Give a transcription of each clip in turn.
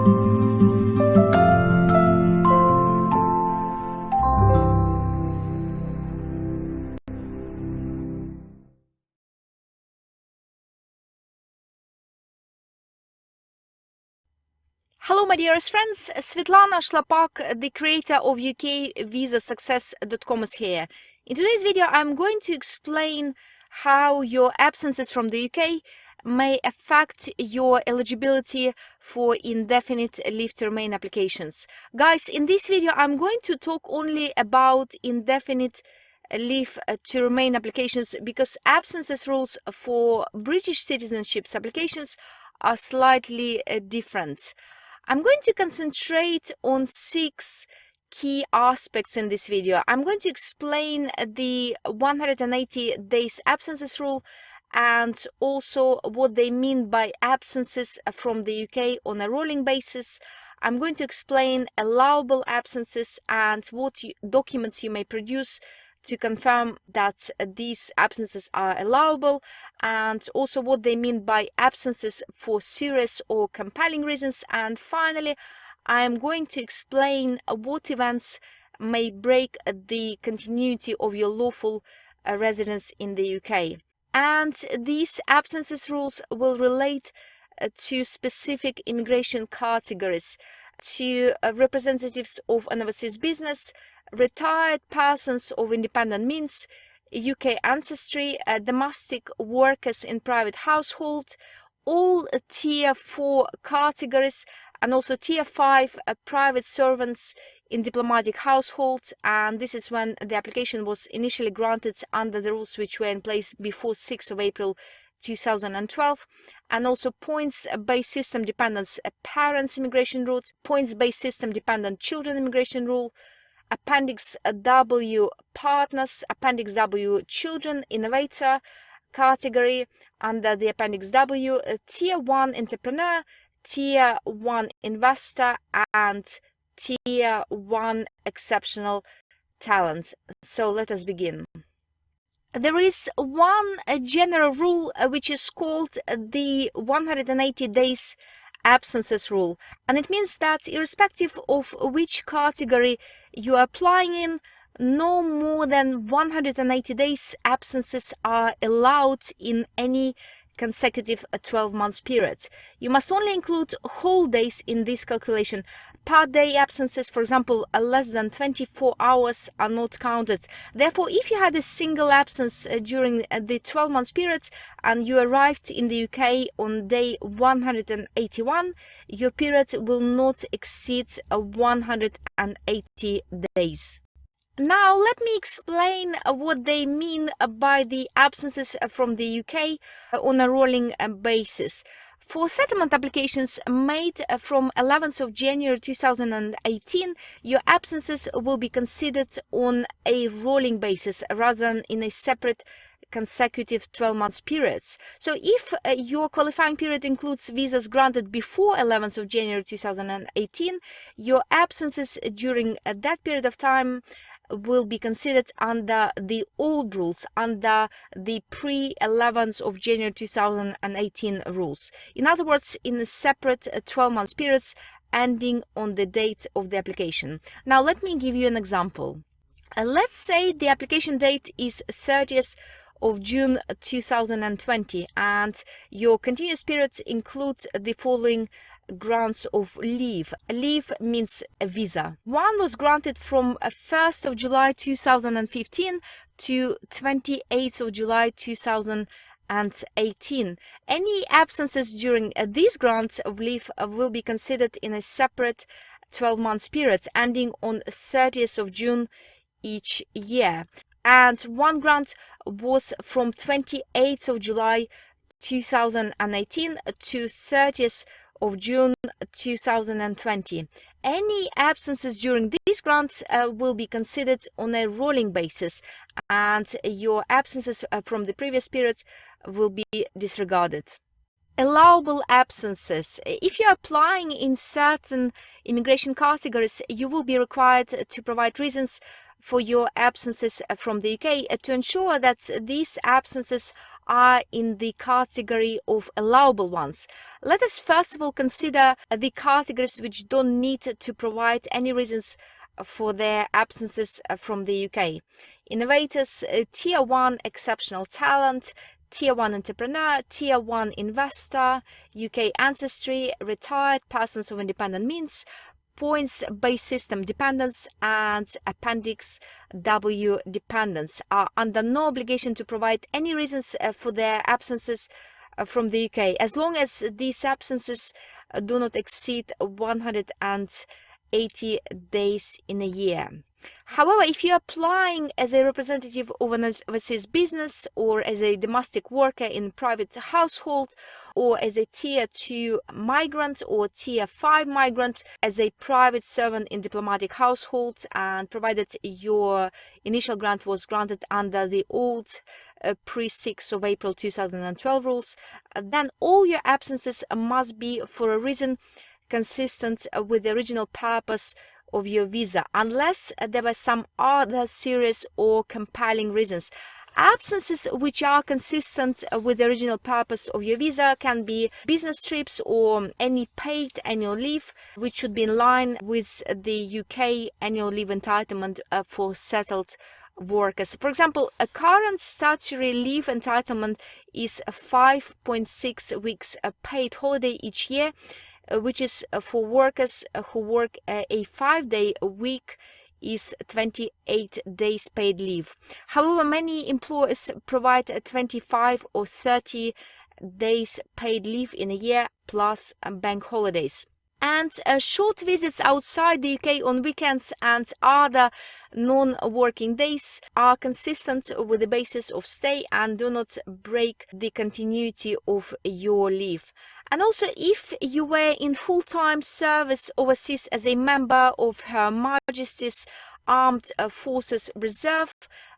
Hello, my dearest friends. Svetlana Shlapak, the creator of UKVisaSuccess.com, is here. In today's video, I'm going to explain how your absences from the UK may affect your eligibility for indefinite leave to remain applications. Guys, in this video, I'm going to talk only about indefinite leave to remain applications because absences rules for British citizenships applications are slightly different. I'm going to concentrate on 6 key aspects in this video. I'm going to explain the 180 days absences rule and also what they mean by absences from the UK on a rolling basis. I'm going to explain allowable absences and what documents you may produce to confirm that these absences are allowable, and also what they mean by absences for serious or compelling reasons. And finally, I am going to explain what events may break the continuity of your lawful residence in the UK. And these absences rules will relate to specific immigration categories, to representatives of an overseas business, retired persons of independent means, UK ancestry, domestic workers in private household, all Tier 4 categories, and also Tier 5 private servants in diplomatic households. And this is when the application was initially granted under the rules which were in place before 6th of April 2012, and also points-based system dependent parents immigration route, points-based system dependent children immigration rule, Appendix W partners, Appendix W children innovator category under the Appendix W, Tier 1 entrepreneur, Tier 1 investor, and Tier 1 exceptional talent. So let us begin. There is one general rule which is called the 180 days absences rule, and it means that irrespective of which category you are applying in, no more than 180 days absences are allowed in any consecutive 12 months period. You must only include whole days in this calculation. Per day absences, for example, less than 24 hours are not counted. Therefore, if you had a single absence during the 12 months period and you arrived in the UK on day 181, your period will not exceed 180 days. Now, let me explain what they mean by the absences from the UK on a rolling basis. For settlement applications made from 11th of January 2018, your absences will be considered on a rolling basis rather than in a separate consecutive 12 months periods. So if your qualifying period includes visas granted before 11th of January 2018, your absences during that period of time will be considered under the old rules, under the pre-11th of January 2018 rules. In other words, in a separate 12 months periods ending on the date of the application. Now, let me give you an example. Let's say the application date is 30th of June 2020 and your continuous periods include the following grants of leave. Leave means a visa. One was granted from 1st of July 2015 to 28th of July 2018. Any absences during these grants of leave will be considered in a separate 12 months period ending on 30th of June each year. And one grant was from 28th of July 2018 to 30th of June 2020. Any absences during these grants will be considered on a rolling basis, and your absences from the previous periods will be disregarded. Allowable absences. If you're applying in certain immigration categories, you will be required to provide reasons for your absences from the UK to ensure that these absences are in the category of allowable ones. Let us first of all consider the categories which don't need to provide any reasons for their absences from the UK. Innovators, Tier 1 exceptional talent, Tier 1 entrepreneur, Tier 1 investor, UK ancestry, retired persons of independent means, points-based system dependents, and Appendix W dependents are under no obligation to provide any reasons for their absences from the UK, as long as these absences do not exceed 180 days in a year. However, if you're applying as a representative of an overseas business, or as a domestic worker in a private household, or as a Tier 2 migrant or Tier 5 migrant, as a private servant in diplomatic household, and provided your initial grant was granted under the old pre-6th of April 2012 rules, then all your absences must be for a reason consistent with the original purpose of your visa, unless there were some other serious or compelling reasons. Absences which are consistent with the original purpose of your visa can be business trips or any paid annual leave, which should be in line with the UK annual leave entitlement for settled workers. For example, a current statutory leave entitlement is 5.6 weeks paid holiday each year, which is for workers who work a 5-day week is 28 days paid leave. However, many employers provide 25 or 30 days paid leave in a year plus bank holidays. And short visits outside the UK on weekends and other non-working days are consistent with the basis of stay and do not break the continuity of your leave. And also, if you were in full-time service overseas as a member of Her Majesty's Armed Forces Reserve,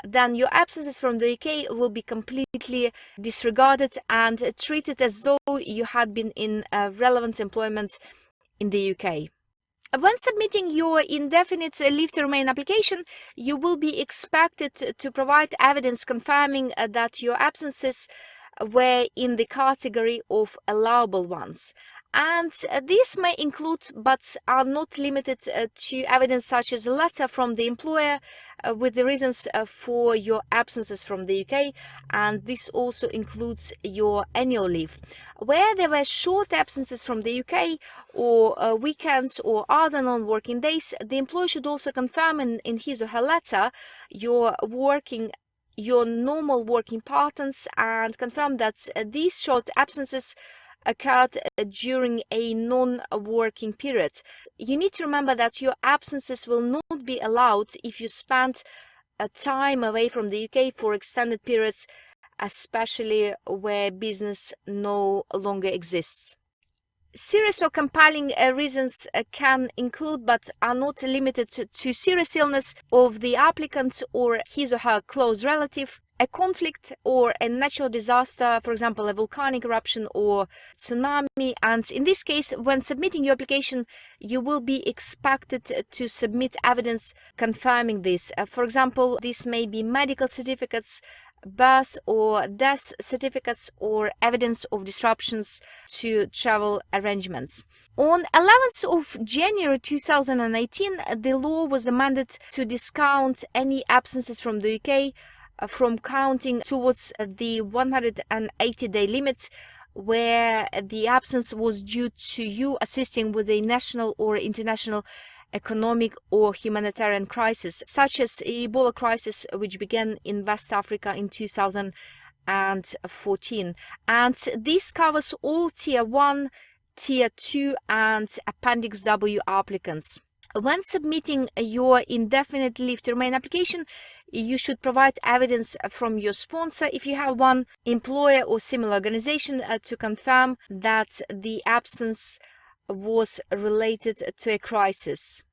then your absences from the UK will be completely disregarded and treated as though you had been in relevant employment in the UK. When submitting your indefinite leave to remain application, you will be expected to provide evidence confirming that your absences were in the category of allowable ones. And these may include, but are not limited to, evidence such as a letter from the employer with the reasons for your absences from the UK, and this also includes your annual leave. Where there were short absences from the UK or weekends or other non-working days, the employer should also confirm in his or her letter your normal working patterns and confirm that these short absences occurred during a non-working period. You need to remember that your absences will not be allowed if you spend time away from the UK for extended periods, especially where business no longer exists. Serious or compelling reasons can include, but are not limited to serious illness of the applicant or his or her close relative, a conflict or a natural disaster, for example, a volcanic eruption or tsunami. And in this case, when submitting your application, you will be expected to submit evidence confirming this. For example, this may be medical certificates, birth or death certificates, or evidence of disruptions to travel arrangements. On 11th of January 2018, the law was amended to discount any absences from the UK from counting towards the 180-day limit, where the absence was due to you assisting with a national or international economic or humanitarian crisis, such as Ebola crisis, which began in West Africa in 2014. And this covers all Tier 1, Tier 2 and Appendix W applicants. When submitting your indefinite leave to remain application, you should provide evidence from your sponsor, if you have one, employer or similar organization, to confirm that the absence was related to a crisis.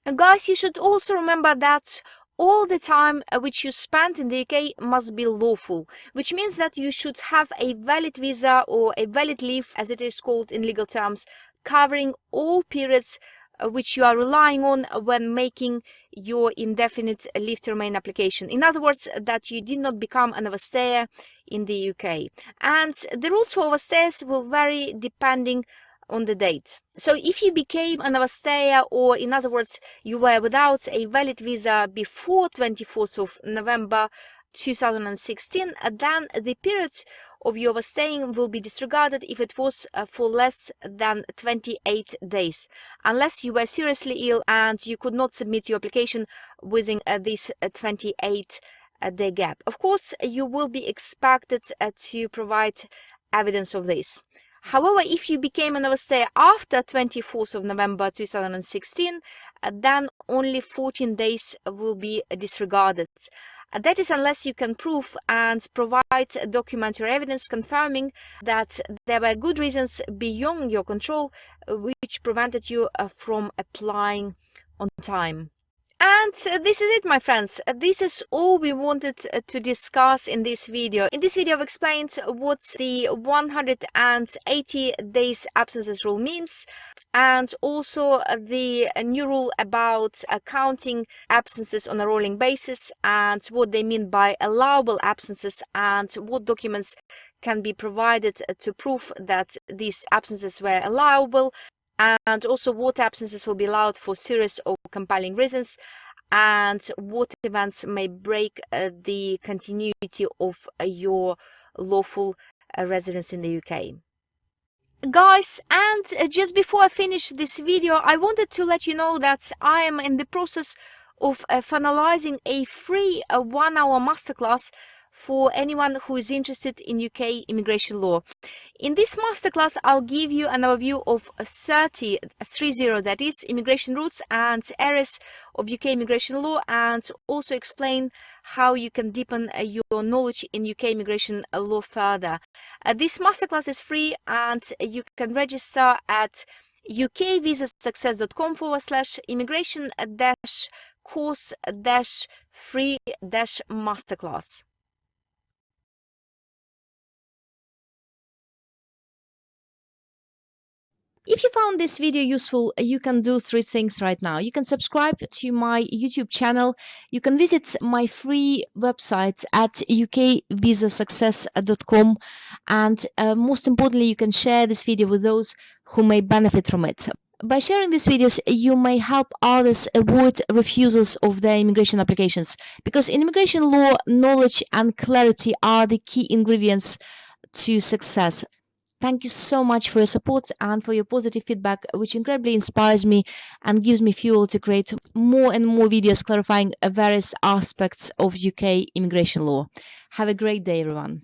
And guys, you should also remember that all the time which you spend in the UK must be lawful, which means that you should have a valid visa or a valid leave, as it is called in legal terms, covering all periods which you are relying on when making your indefinite leave to remain application. In other words, that you did not become an overstayer in the UK. And the rules for overstayers will vary depending on the date. So if you became an overstayer, or in other words, you were without a valid visa before 24th of November 2016, then the period of your overstaying will be disregarded if it was for less than 28 days, unless you were seriously ill and you could not submit your application within this 28-day gap. Of course, you will be expected to provide evidence of this. However, if you became an overstayer after 24th of November 2016, then only 14 days will be disregarded. That is unless you can prove and provide documentary evidence confirming that there were good reasons beyond your control which prevented you from applying on time. And this is it, my friends. This is all we wanted to discuss in this video. In this video, I've explained what the 180 days absences rule means, and also the new rule about counting absences on a rolling basis, and what they mean by allowable absences, and what documents can be provided to prove that these absences were allowable, and also what absences will be allowed for serious or compelling reasons, and what events may break the continuity of your lawful residence in the UK. Guys, and just before I finish this video, I wanted to let you know that I am in the process of finalizing a free 1-hour masterclass for anyone who is interested in UK immigration law. In this masterclass, I'll give you an overview of 30 that is, immigration routes and areas of UK immigration law, and also explain how you can deepen your knowledge in UK immigration law further. This masterclass is free, and you can register at ukvisasuccess.com/immigration-course-free-masterclass. If you found this video useful, you can do 3 things right now. You can subscribe to my YouTube channel. You can visit my free website at ukvisasuccess.com. And most importantly, you can share this video with those who may benefit from it. By sharing these videos, you may help others avoid refusals of their immigration applications. Because in immigration law, knowledge and clarity are the key ingredients to success. Thank you so much for your support and for your positive feedback, which incredibly inspires me and gives me fuel to create more and more videos clarifying various aspects of UK immigration law. Have a great day, everyone.